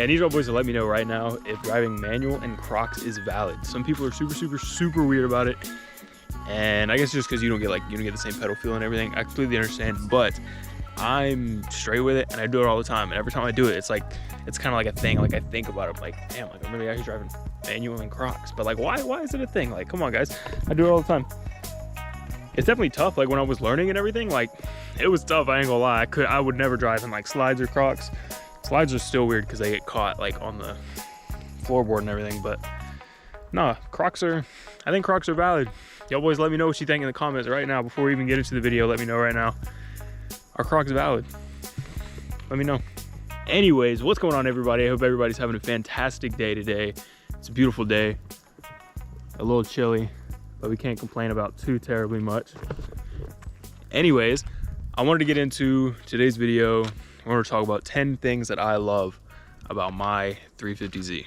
I need y'all boys to let me know right now if driving manual and Crocs is valid. Some people are super weird about it, and I guess just because you don't get the same pedal feel and everything. I completely understand, but I'm straight with it and I do it all the time. And every time I do it, it's kind of like a thing. Like I think about it, like, damn, like I'm really actually driving manual and Crocs. But like, why is it a thing? Like, come on, guys, I do it all the time. It's definitely tough. Like when I was learning and everything, like it was tough. I ain't gonna lie. I would never drive in like slides or Crocs. Slides are still weird because they get caught like on the floorboard and everything. But nah, I think Crocs are valid. Y'all boys, let me know what you think in the comments right now before we even get into the video. Let me know right now. Are Crocs valid? Let me know. Anyways, what's going on, everybody? I hope everybody's having a fantastic day today. It's a beautiful day. A little chilly, but we can't complain about too terribly much. Anyways, I wanted to get into today's video. I want to talk about 10 things that I love about my 350Z.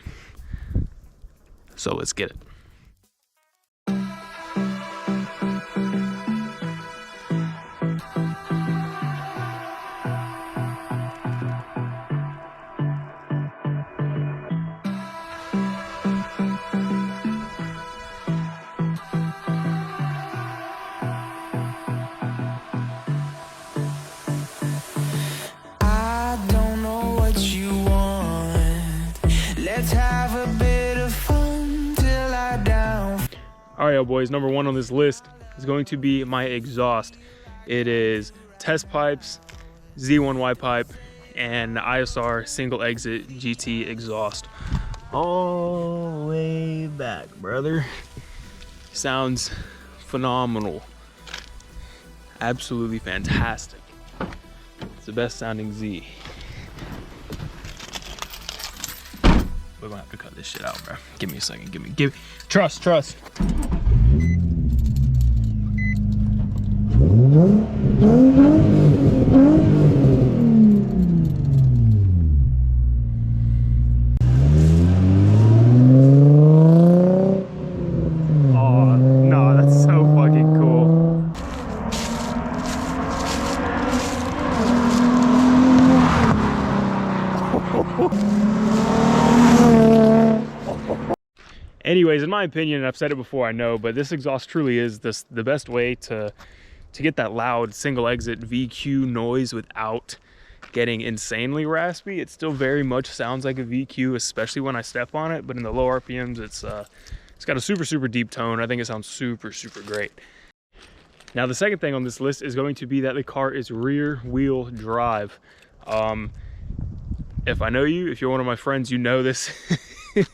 So let's get it. All right, y'all boys, number one on this list is going to be my exhaust. It is test pipes, Z1Y pipe, and ISR single exit GT exhaust. All the way back, brother. Sounds phenomenal. Absolutely fantastic. It's the best sounding Z. We're gonna have to cut this shit out, bro. Give me a second, give me, trust. Oh, no, that's so fucking cool. Anyways, in my opinion, and I've said it before, I know, but this exhaust truly is the best way to get that loud single exit VQ noise without getting insanely raspy. It still very much sounds like a VQ, especially when I step on it, but in the low RPMs, it's got a super deep tone. I think it sounds super great. Now, the second thing on this list is going to be that the car is rear wheel drive. If I know you, if you're one of my friends, you know this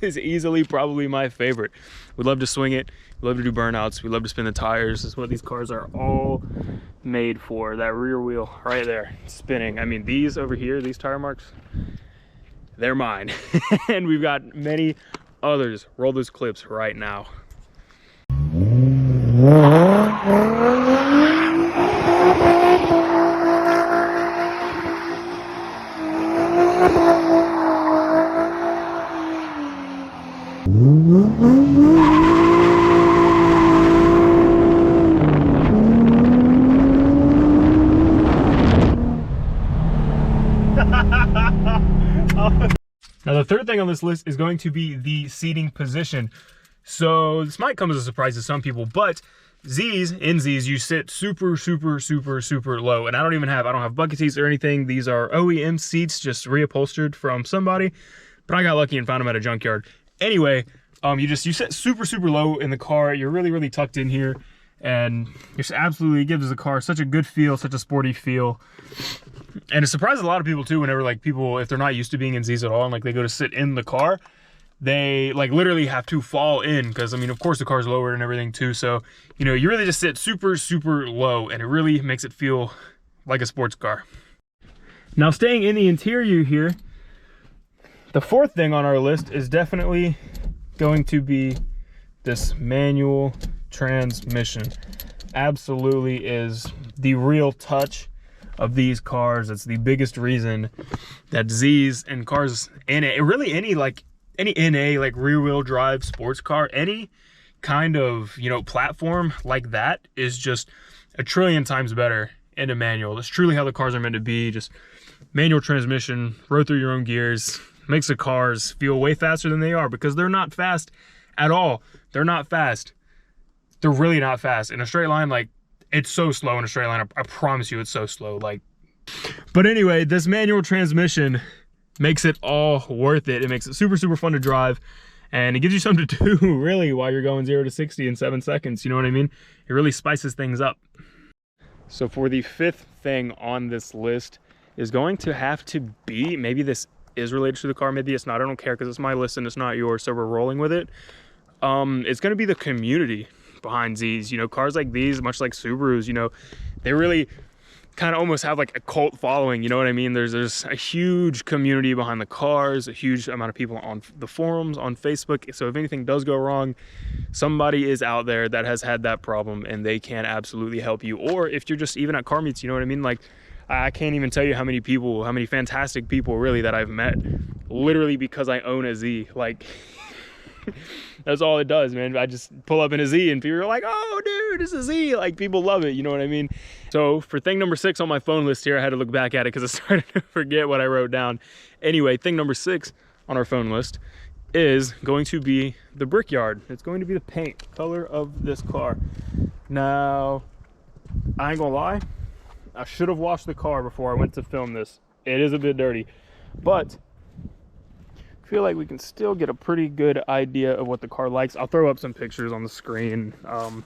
is easily probably my favorite. We'd love to swing it. We love to do burnouts. We love to spin the tires. This is what these cars are all made for. That rear wheel right there, spinning. I mean, these over here, these tire marks, they're mine. And we've got many others. Roll those clips right now. Now, the third thing on this list is going to be the seating position. So this might come as a surprise to some people, but in Zs, you sit super low. And I don't have bucket seats or anything. These are OEM seats, just reupholstered from somebody, but I got lucky and found them at a junkyard. Anyway, you sit super low in the car. You're really tucked in here, and just absolutely gives the car such a good feel, such a sporty feel. And it surprises a lot of people too, whenever like people, if they're not used to being in Zs at all, and like they go to sit in the car, they like literally have to fall in, because I mean, of course the car's lowered and everything too. So, you know, you really just sit super low, and it really makes it feel like a sports car. Now, staying in the interior here, the fourth thing on our list is definitely going to be this manual transmission. Absolutely is the real touch of these cars. It's the biggest reason that Zs and cars, and really any NA like rear wheel drive sports car, any kind of, you know, platform like that is just a trillion times better in a manual. That's truly how the cars are meant to be. Just manual transmission, row through your own gears, Makes the cars feel way faster than they are, because they're not fast at all. They're not fast. They're really not fast. In a straight line, like, it's so slow in a straight line. I promise you it's so slow. Like, but anyway, this manual transmission makes it all worth it. It makes it super, super fun to drive. And it gives you something to do, really, while you're going 0 to 60 in 7 seconds. You know what I mean? It really spices things up. So for the 5th thing on this list is going to have to be, maybe this is related to the car, maybe it's not. I don't care, because it's my list and it's not yours, so we're rolling with it. It's going to be the community behind Z's. You know, cars like these, much like Subarus, you know, they really kind of almost have like a cult following. You know what I mean? There's a huge community behind the cars, a huge amount of people on the forums, on Facebook. So if anything does go wrong, somebody is out there that has had that problem and they can absolutely help you. Or if you're just even at car meets, you know what I mean? Like, I can't even tell you how many people, how many fantastic people really that I've met literally because I own a Z. Like, that's all it does, man. I just pull up in a Z and people are like, oh dude, it's a Z. Like, people love it, you know what I mean? So for thing number 6 on my phone list here, I had to look back at it because I started to forget what I wrote down. Anyway, thing number 6 on our phone list is going to be the Brickyard. It's going to be the paint color of this car. Now, I ain't gonna lie, I should have washed the car before I went to film this. It is a bit dirty, but I feel like we can still get a pretty good idea of what the car likes. I'll throw up some pictures on the screen of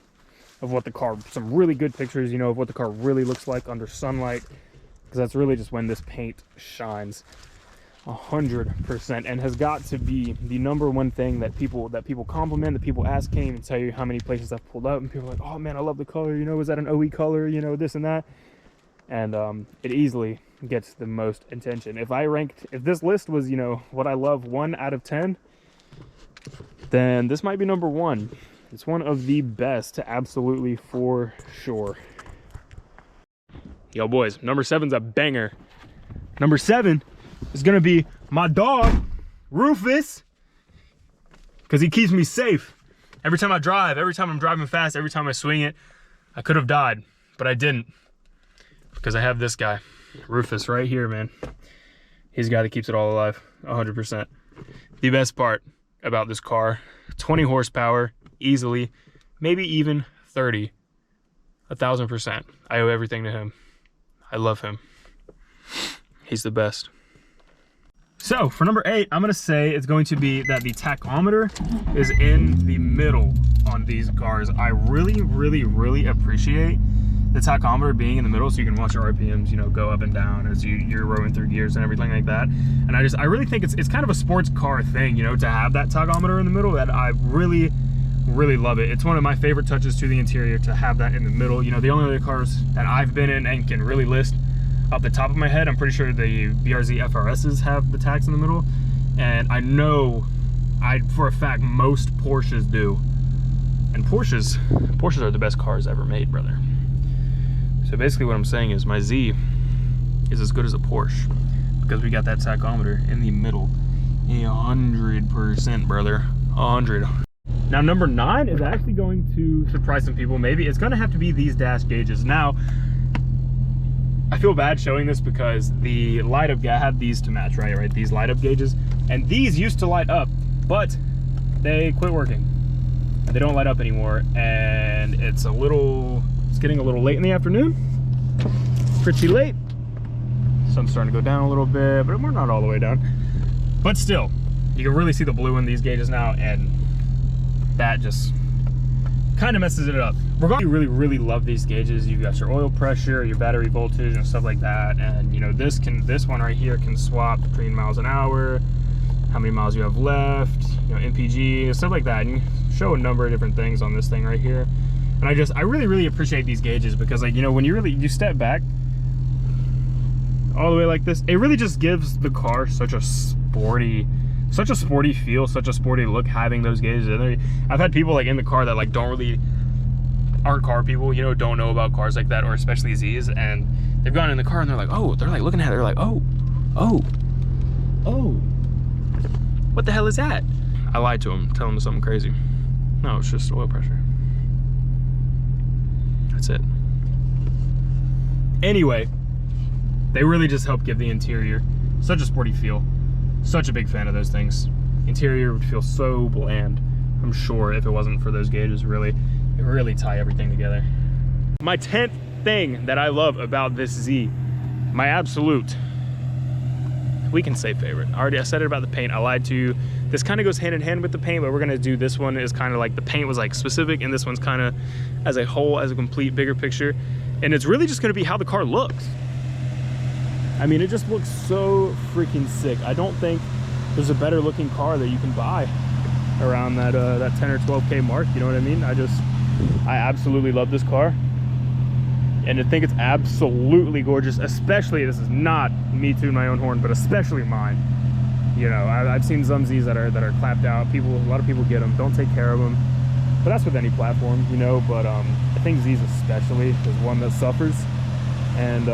what the car, some really good pictures, you know, of what the car really looks like under sunlight, because that's really just when this paint shines 100%, and has got to be the #1 thing that people compliment, that people ask, came and tell you how many places I've pulled up, and people are like, oh man, I love the color, you know, is that an OE color, you know, this and that. And it easily gets the most attention. If this list was, you know, what I love 1 out of 10, then this might be #1. It's one of the best, absolutely, for sure. Yo, boys, #7's a banger. #7 is gonna be my dog, Rufus, because he keeps me safe. Every time I drive, every time I'm driving fast, every time I swing it, I could have died, but I didn't. Because I have this guy, Rufus, right here, man. He's the guy that keeps it all alive, 100%. The best part about this car, 20 horsepower, easily, maybe even 30, 1000%. I owe everything to him. I love him. He's the best. So for #8, I'm gonna say it's going to be that the tachometer is in the middle on these cars. I really, really, really appreciate the tachometer being in the middle, so you can watch your RPMs, you know, go up and down as you're rowing through gears and everything like that. And I really think it's kind of a sports car thing, you know, to have that tachometer in the middle. That I really, really love it. It's one of my favorite touches to the interior to have that in the middle. You know, the only other cars that I've been in and can really list off the top of my head, I'm pretty sure the BRZ FRSs have the tachs in the middle, and I know, for a fact, most Porsches do. And Porsches are the best cars ever made, brother. So basically what I'm saying is my Z is as good as a Porsche, because we got that tachometer in the middle. 100%, brother, 100. Now #9 is actually going to surprise some people. Maybe it's gonna have to be these dash gauges. Now, I feel bad showing this because the light up, I have these to match, right? These light up gauges, and these used to light up, but they quit working. And they don't light up anymore, and it's getting a little late in the afternoon. Pretty late. Sun's starting to go down a little bit, but we're not all the way down. But still, you can really see the blue in these gauges now, and that just kind of messes it up. Regardless, you really, really love these gauges. You've got your oil pressure, your battery voltage, and stuff like that. And you know, this one right here can swap between miles an hour, how many miles you have left, you know, MPG, stuff like that. And you show a number of different things on this thing right here. And I really, really appreciate these gauges, because, like, you know, when you step back all the way like this, it really just gives the car such a sporty feel, such a sporty look, having those gauges in there. I've had people like in the car that like aren't car people, you know, don't know about cars like that, or especially Z's, and they've gone in the car and they're like, oh, they're like looking at it, they're like, oh, what the hell is that? I lied to them, telling them something crazy. No, it's just oil pressure. That's it. Anyway, they really just help give the interior such a sporty feel. Such a big fan of those things. Interior would feel so bland, I'm sure, if it wasn't for those gauges. Really tie everything together. My 10th thing that I love about this Z, my absolute, we can say favorite. I said it about the paint. I lied to you. This kind of goes hand in hand with the paint, but we're gonna do this one is kind of like the paint was like specific, and this one's kind of as a whole, as a complete bigger picture. And it's really just gonna be how the car looks. I mean, it just looks so freaking sick. I don't think there's a better looking car that you can buy around that that 10 or 12K mark. You know what I mean? I absolutely love this car. And I think it's absolutely gorgeous, especially, this is not me tooting my own horn, but especially mine. You know, I've seen some Z's that are clapped out. A lot of people get them, don't take care of them. But that's with any platform, you know, but I think Z's especially is one that suffers. And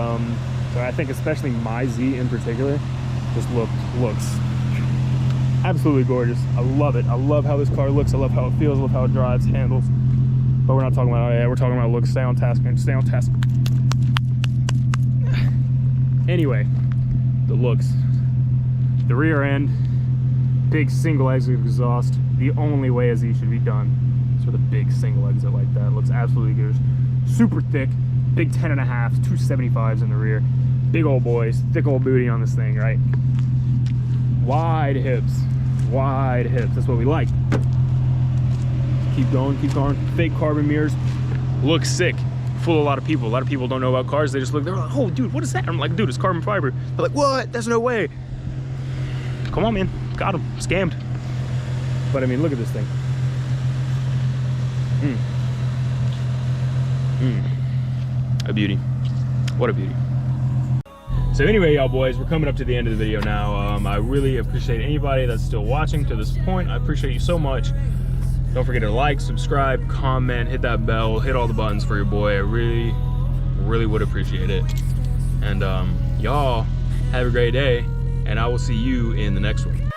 so I think especially my Z in particular just looks absolutely gorgeous. I love it. I love how this car looks. I love how it feels. I love how it drives, handles. But we're not talking about, oh yeah, we're talking about looks. Stay on task, man. Stay on task. Anyway, the looks. The rear end, big single exit exhaust. The only way a Z should be done is with a big single exit like that. It looks absolutely good. Super thick, big 10.5s, 275s in the rear. Big old boys, thick old booty on this thing, right? Wide hips, wide hips. That's what we like. Keep going, keep going. Fake carbon mirrors. Looks sick. Fool a lot of people. A lot of people don't know about cars. They just look, they're like, oh, dude, what is that? I'm like, dude, it's carbon fiber. They're like, what? There's no way. Come on, man. Got him. Scammed. But I mean, look at this thing. A beauty. What a beauty. So anyway, y'all boys, we're coming up to the end of the video now. I really appreciate anybody that's still watching to this point. I appreciate you so much. Don't forget to like, subscribe, comment, hit that bell, hit all the buttons for your boy. I really would appreciate it. And y'all have a great day, and I will see you in the next one.